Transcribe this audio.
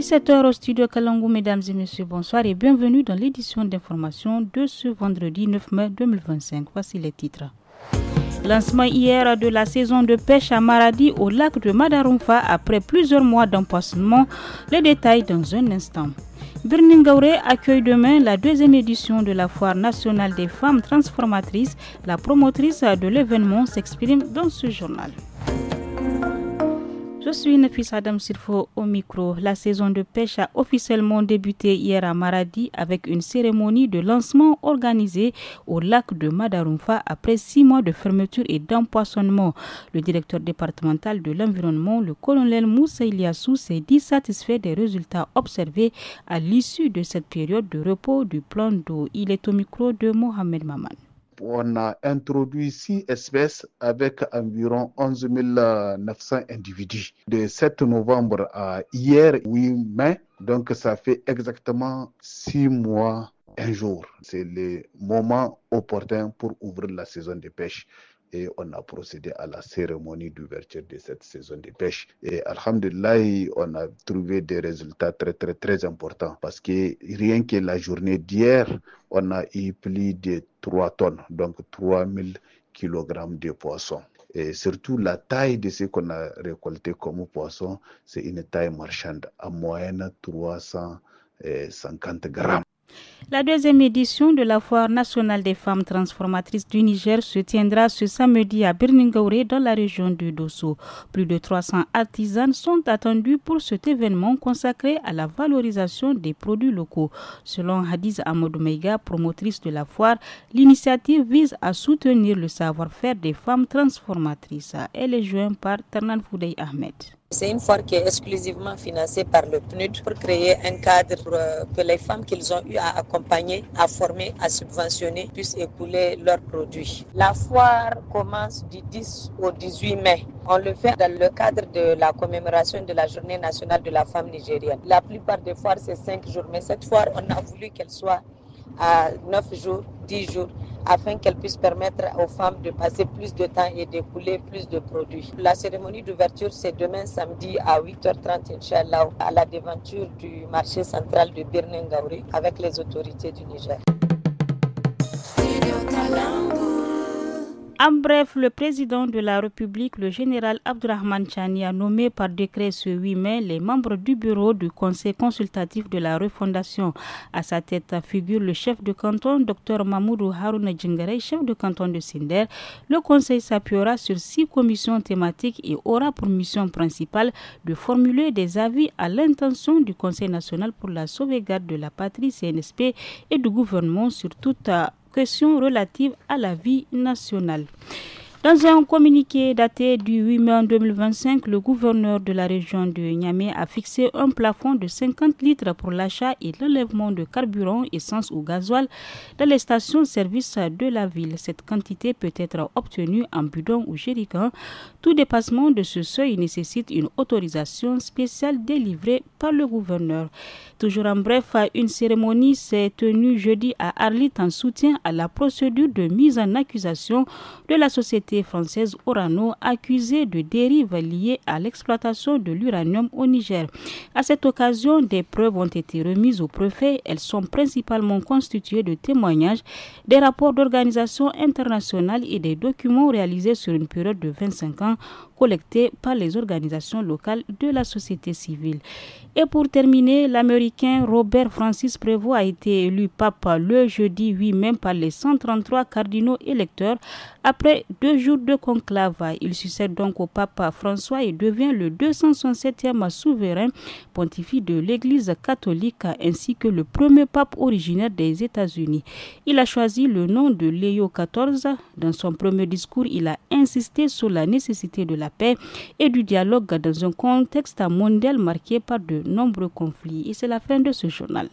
17h au studio Kalangou, mesdames et messieurs, bonsoir et bienvenue dans l'édition d'information de ce vendredi 9 mai 2025. Voici les titres. Lancement hier de la saison de pêche à Maradi au lac de Madarumfa après plusieurs mois d'empoisonnement. Les détails dans un instant. Birningaure accueille demain la deuxième édition de la Foire nationale des femmes transformatrices. La promotrice de l'événement s'exprime dans ce journal. Je suis Nefis Adam Sirfo au micro. La saison de pêche a officiellement débuté hier à Maradi avec une cérémonie de lancement organisée au lac de Madarumfa après 6 mois de fermeture et d'empoisonnement. Le directeur départemental de l'environnement, le colonel Moussa Iliassou, s'est dit satisfait des résultats observés à l'issue de cette période de repos du plan d'eau. Il est au micro de Mohamed Maman. On a introduit 6 espèces avec environ 11 900 individus. De 7 novembre à hier, 8 mai, donc ça fait exactement 6 mois, 1 jour. C'est le moment opportun pour ouvrir la saison de pêche. Et on a procédé à la cérémonie d'ouverture de cette saison de pêche. Et alhamdulillah, on a trouvé des résultats très importants. Parce que rien que la journée d'hier, on a eu plus de 3 tonnes, donc 3000 kg de poissons. Et surtout, la taille de ce qu'on a récolté comme poisson, c'est une taille marchande, en moyenne 350 grammes. La deuxième édition de la Foire nationale des femmes transformatrices du Niger se tiendra ce samedi à Birningaure dans la région de Dosso. Plus de 300 artisans sont attendus pour cet événement consacré à la valorisation des produits locaux. Selon Hadiz Amadou Meiga, promotrice de la foire, l'initiative vise à soutenir le savoir-faire des femmes transformatrices. Elle est jointe par Ternan Foudey Ahmed. C'est une foire qui est exclusivement financée par le PNUD pour créer un cadre pour que les femmes qu'ils ont eu à accompagner, à former, à subventionner puissent écouler leurs produits. La foire commence du 10 au 18 mai. On le fait dans le cadre de la commémoration de la Journée nationale de la femme nigérienne. La plupart des foires, c'est 5 jours, mais cette foire, on a voulu qu'elle soit à 9 jours, 10 jours, afin qu'elle puisse permettre aux femmes de passer plus de temps et d'écouler plus de produits. La cérémonie d'ouverture, c'est demain samedi à 8h30, Inch'Allah, à la devanture du marché central de Birningaure avec les autorités du Niger. En bref, le président de la République, le général Abdourahmane Chani, a nommé par décret ce 8 mai les membres du bureau du conseil consultatif de la refondation. À sa tête figure le chef de canton, Dr Mamoudou Harouna Djingare, chef de canton de Sinder. Le conseil s'appuiera sur 6 commissions thématiques et aura pour mission principale de formuler des avis à l'intention du Conseil national pour la sauvegarde de la patrie CNSP et du gouvernement sur toute questions relatives à la vie nationale. Dans un communiqué daté du 8 mai 2025, le gouverneur de la région de Niamey a fixé un plafond de 50 litres pour l'achat et l'enlèvement de carburant, essence ou gasoil dans les stations-service de la ville. Cette quantité peut être obtenue en bidon ou jerrycan. Tout dépassement de ce seuil nécessite une autorisation spéciale délivrée par le gouverneur. Toujours en bref, une cérémonie s'est tenue jeudi à Arlit en soutien à la procédure de mise en accusation de la société française Orano accusée de dérives liées à l'exploitation de l'uranium au Niger. À cette occasion, des preuves ont été remises au préfet. Elles sont principalement constituées de témoignages, des rapports d'organisations internationales et des documents réalisés sur une période de 25 ans collectés par les organisations locales de la société civile. Et pour terminer, l'Américain Robert Francis Prévost a été élu pape le jeudi 8 mai par les 133 cardinaux électeurs après 2 jours de conclave. Il succède donc au pape François et devient le 267e souverain pontife de l'Église catholique ainsi que le premier pape originaire des États-Unis. Il a choisi le nom de Léo XIV. Dans son premier discours, il a insisté sur la nécessité de la paix et du dialogue dans un contexte mondial marqué par de nombreux conflits. Et c'est la fin de ce journal.